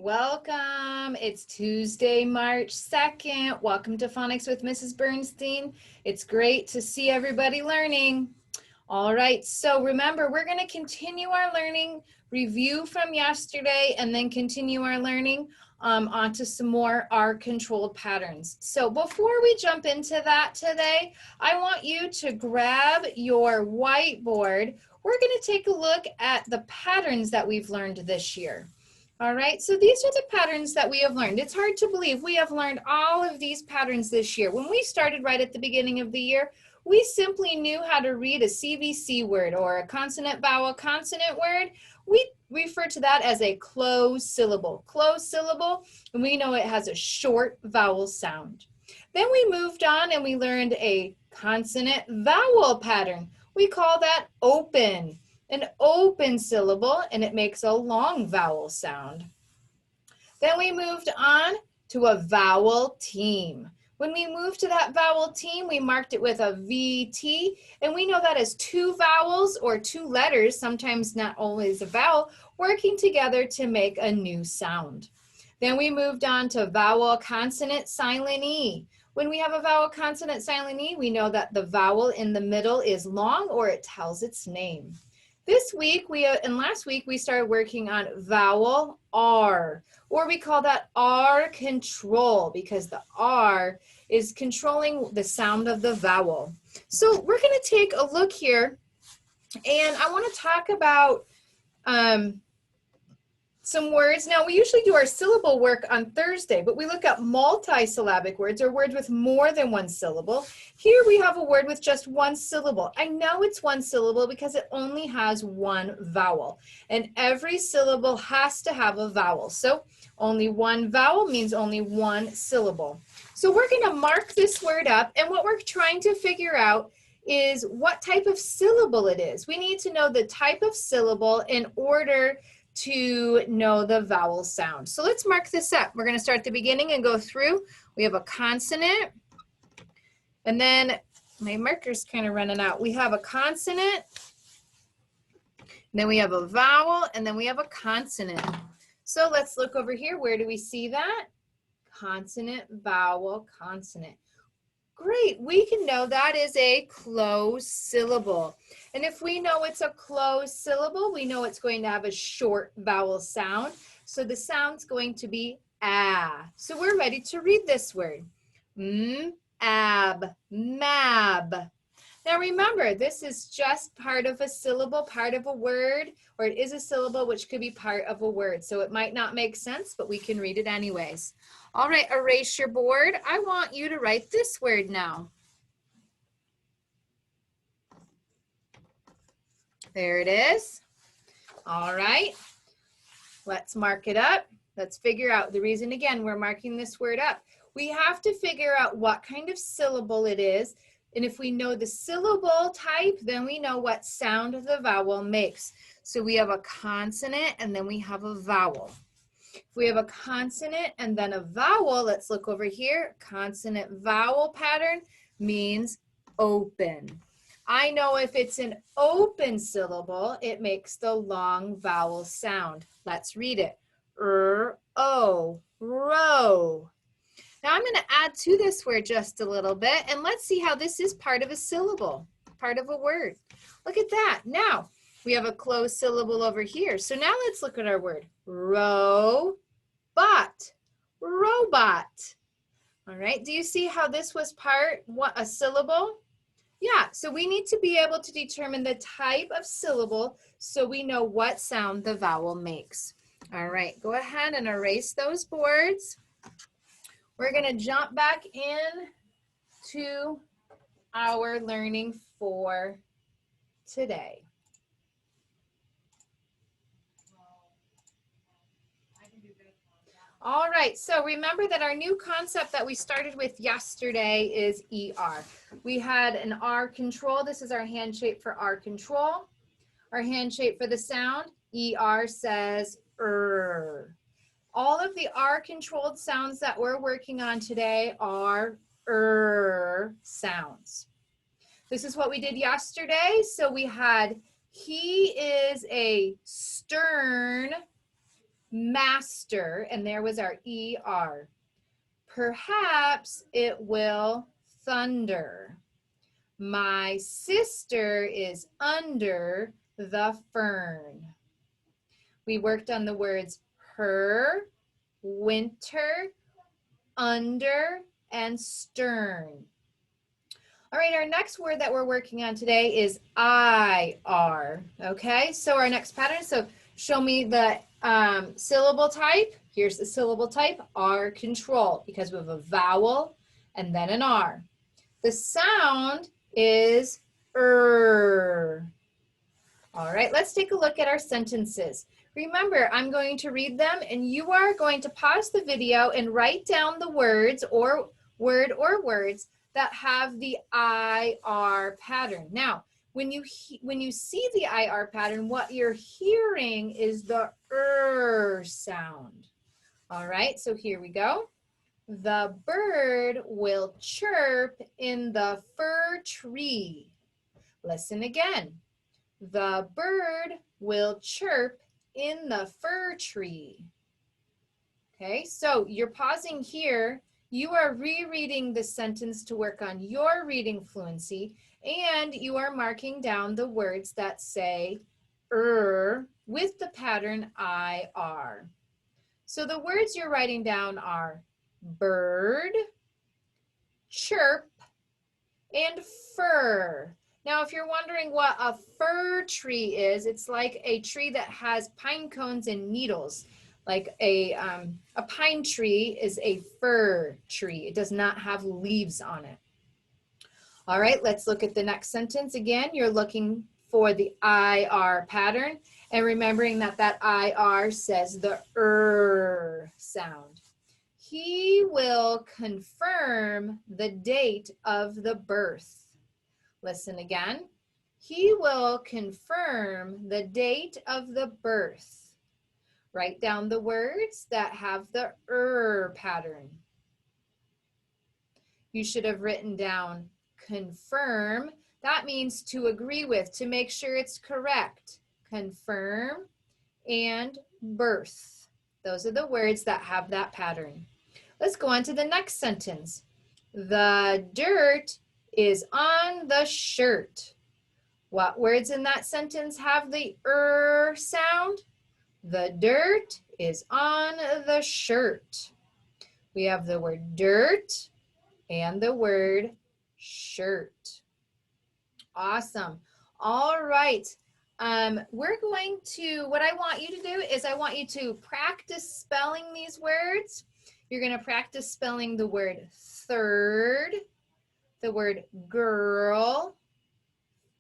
Welcome. It's Tuesday, March 2nd. Welcome to Phonics with Mrs. Bernstein. It's great to see everybody learning. All right, so remember, we're going to continue our learning, review from yesterday, and then continue our learning onto some more R-controlled patterns. So before we jump into that today, I want you to grab your whiteboard. We're going to take a look at the patterns that we've learned this year. All right, so these are the patterns that we have learned. It's hard to believe we have learned all of these patterns this year. When we started right at the beginning of the year, we simply knew how to read a CVC word or a consonant vowel consonant word. We refer to that as a closed syllable. Closed syllable, and we know it has a short vowel sound. Then we moved on and we learned a consonant vowel pattern. We call that open. An open syllable, and it makes a long vowel sound. Then we moved on to a vowel team. When we moved to that vowel team, we marked it with a VT, and we know that as two vowels or two letters, sometimes not always a vowel, working together to make a new sound. Then we moved on to vowel consonant silent E. When we have a vowel consonant silent E, we know that the vowel in the middle is long or it tells its name. This week, and last week, we started working on vowel R, or we call that R control because the R is controlling the sound of the vowel. So we're going to take a look here, and I want to talk about some words. Now, we usually do our syllable work on Thursday, but we look at multisyllabic words or words with more than one syllable. Here we have a word with just one syllable. I know it's one syllable because it only has one vowel, and every syllable has to have a vowel. So only one vowel means only one syllable. So we're going to mark this word up, and what we're trying to figure out is what type of syllable it is. We need to know the type of syllable in order to know the vowel sound. So let's mark this up. We're going to start at the beginning and go through. We have a consonant, and then my marker's kind of running out. We have a consonant, then we have a vowel, and then we have a consonant. So let's look over here. Where do we see that? Consonant, vowel, consonant. Great, we can know that is a closed syllable. And if we know it's a closed syllable, we know it's going to have a short vowel sound. So the sound's going to be ah. So we're ready to read this word. Ab, mab. Now remember, this is just part of a syllable, part of a word, or it is a syllable which could be part of a word. So it might not make sense, but we can read it anyways. All right, erase your board. I want you to write this word now. There it is. All right, let's mark it up. Let's figure out the reason, again, we're marking this word up. We have to figure out what kind of syllable it is. And if we know the syllable type, then we know what sound the vowel makes. So we have a consonant and then we have a vowel. If we have a consonant and then a vowel, let's look over here. Consonant vowel pattern means open. I know if it's an open syllable, it makes the long vowel sound. Let's read it. O, row. Now I'm going to add to this word just a little bit, and let's see how this is part of a syllable, part of a word. Look at that. Now we have a closed syllable over here. So now let's look at our word. Robot, robot. All right, do you see how this was a syllable? Yeah, so we need to be able to determine the type of syllable so we know what sound the vowel makes. All right, go ahead and erase those boards. We're going to jump back in to our learning for today. All right, so remember that our new concept that we started with yesterday is ER. We had an R control. This is our hand shape for R control. Our hand shape for the sound, ER says All of the R-controlled sounds that we're working on today are sounds. This is what we did yesterday. So we had, he is a stern master, and there was our ER. Perhaps it will thunder. My sister is under the fern. We worked on the words her, winter, under, and stern. All right, our next word that we're working on today is IR. Okay, so our next pattern, so show me the syllable type. Here's the syllable type, R control, because we have a vowel and then an R. The sound is All right, let's take a look at our sentences. Remember, I'm going to read them and you are going to pause the video and write down the words or words that have the IR pattern. Now, when you see the IR pattern, what you're hearing is the sound. All right, so here we go. The bird will chirp in the fir tree. Listen again. The bird will chirp in the fir tree. Okay, so you're pausing here. You are rereading the sentence to work on your reading fluency, and you are marking down the words that say with the pattern IR. So the words you're writing down are bird, chirp, and fir. Now, if you're wondering what a fir tree is, it's like a tree that has pine cones and needles. Like a pine tree is a fir tree. It does not have leaves on it. All right, let's look at the next sentence. Again, you're looking for the IR pattern and remembering that that IR says the sound. He will confirm the date of the birth. Listen again. He will confirm the date of the birth. Write down the words that have the pattern. You should have written down confirm. That means to agree with, to make sure it's correct. Confirm and birth. Those are the words that have that pattern. Let's go on to the next sentence. The dirt is on the shirt. What words in that sentence have the sound? The dirt is on the shirt. We have the word dirt and the word shirt. Awesome. All right. We're going to, what I want you to do is I want you to practice spelling these words. You're going to practice spelling the word third, the word girl,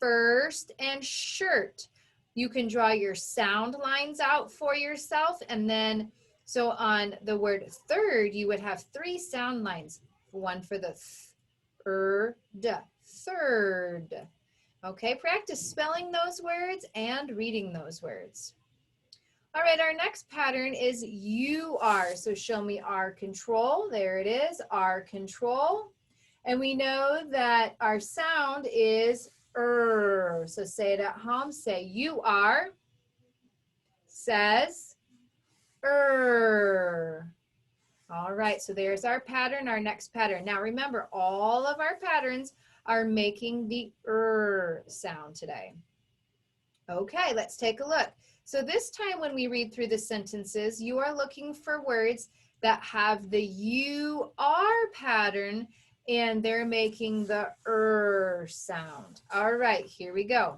first, and shirt. You can draw your sound lines out for yourself, and then so on the word third you would have 3 sound lines, one for the third. Okay, practice spelling those words and reading those words. All right, our next pattern is UR. So show me R control. There it is, R control. And we know that our sound is So say it at home. Say UR says All right, so there's our pattern, our next pattern. Now remember, all of our patterns are making the sound today. Okay, let's take a look. So this time when we read through the sentences, you are looking for words that have the UR pattern and they're making the sound. All right, here we go.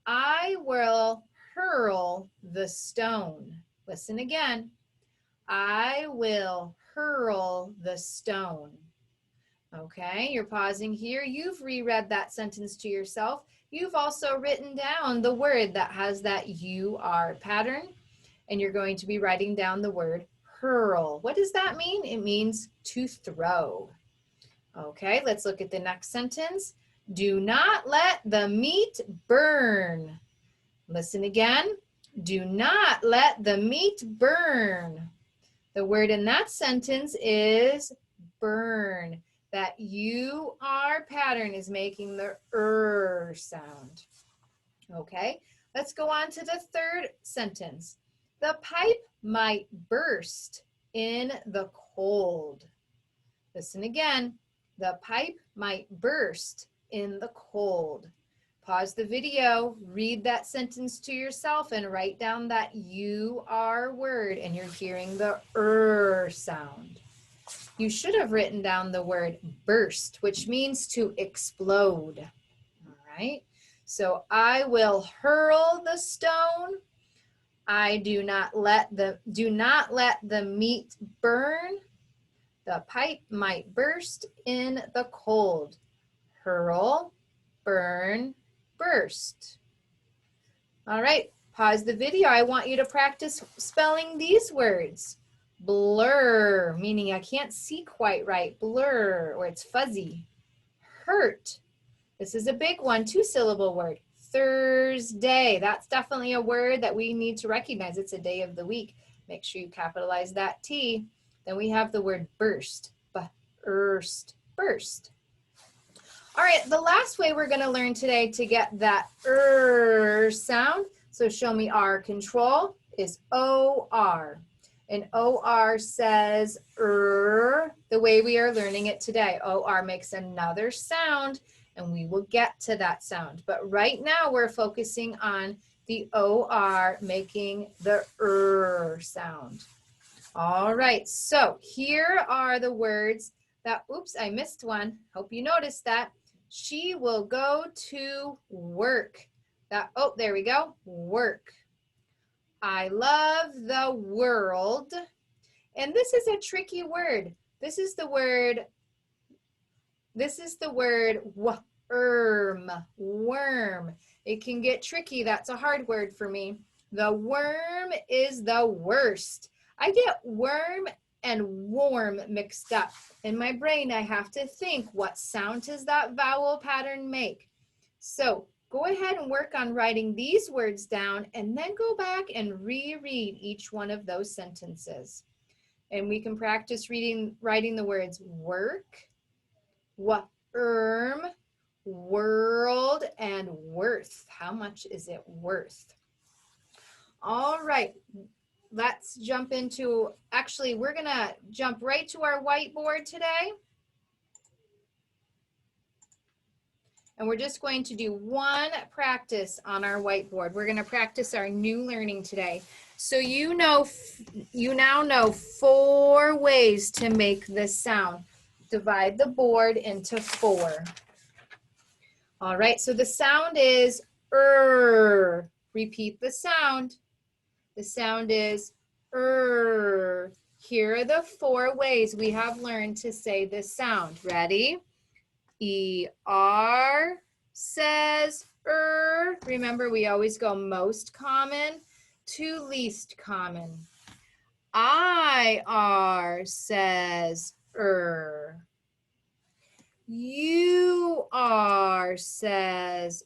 I will hurl the stone. Listen again. I will hurl the stone. Okay, you're pausing here. You've reread that sentence to yourself. You've also written down the word that has that UR pattern, and you're going to be writing down the word hurl. What does that mean? It means to throw. Okay, let's look at the next sentence. Do not let the meat burn. Listen again. Do not let the meat burn. The word in that sentence is burn. That UR pattern is making the sound. Okay, let's go on to the third sentence. The pipe might burst in the cold. Listen again. The pipe might burst in the cold. Pause the video, read that sentence to yourself, and write down that U-R word, and you're hearing the sound. You should have written down the word burst, which means to explode. All right. So I will hurl the stone. I do not let the meat burn. The pipe might burst in the cold. Hurl, burn, burst. All right, pause the video. I want you to practice spelling these words. Blur, meaning I can't see quite right. Blur, or it's fuzzy. Hurt. This is a big one, 2-syllable word. Thursday. That's definitely a word that we need to recognize. It's a day of the week. Make sure you capitalize that T. Then we have the word burst. Burst, burst. All right, the last way we're going to learn today to get that sound, so show me R control, is O-R. And O-R says the way we are learning it today. O-R makes another sound, and we will get to that sound. But right now we're focusing on the O-R making the sound. All right, so here are the words that, oops, I missed one. Hope you noticed that. She will go to work. Oh, there we go, work. I love the world. And this is a tricky word. This is the word worm. It can get tricky. That's a hard word for me. The worm is the worst. I get worm and warm mixed up. In my brain, I have to think, what sound does that vowel pattern make? So go ahead and work on writing these words down, and then go back and reread each one of those sentences. And we can practice writing the words work, worm, world, and worth. How much is it worth? All right. Let's jump into, actually, we're going to jump right to our whiteboard today. And we're just going to do one practice on our whiteboard. We're going to practice our new learning today. So you now know 4 ways to make this sound. Divide the board into 4. All right, so the sound is Repeat the sound. The sound is Here are the 4 ways we have learned to say this sound. Ready? E-R says Remember, we always go most common to least common. I-R says U-R says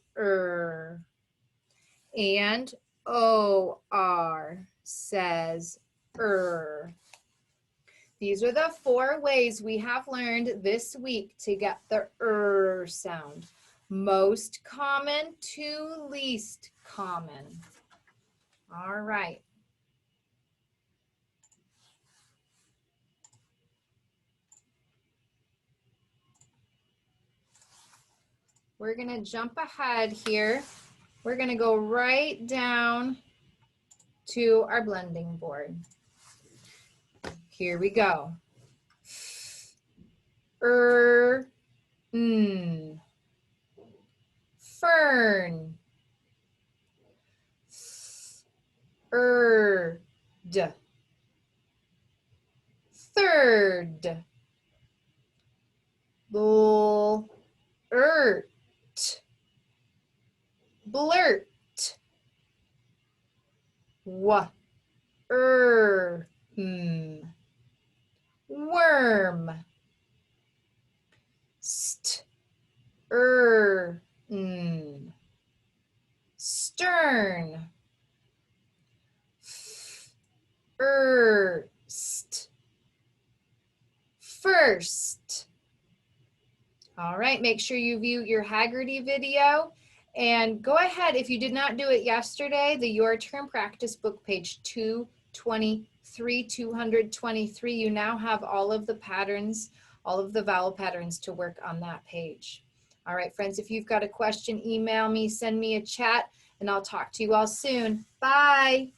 and O-R says These are the 4 ways we have learned this week to get the sound. Most common to least common. All right. We're going to jump ahead here. We're going to go right down to our blending board. Here we go. Fern. Third. Blurt. Worm. Stern. First. All right, make sure you view your Haggerty video, and go ahead, if you did not do it yesterday, the Your Turn Practice book, page 2 23, 223. You now have all of the patterns, all of the vowel patterns to work on that page. All right, friends, if you've got a question, email me, send me a chat, and I'll talk to you all soon. Bye.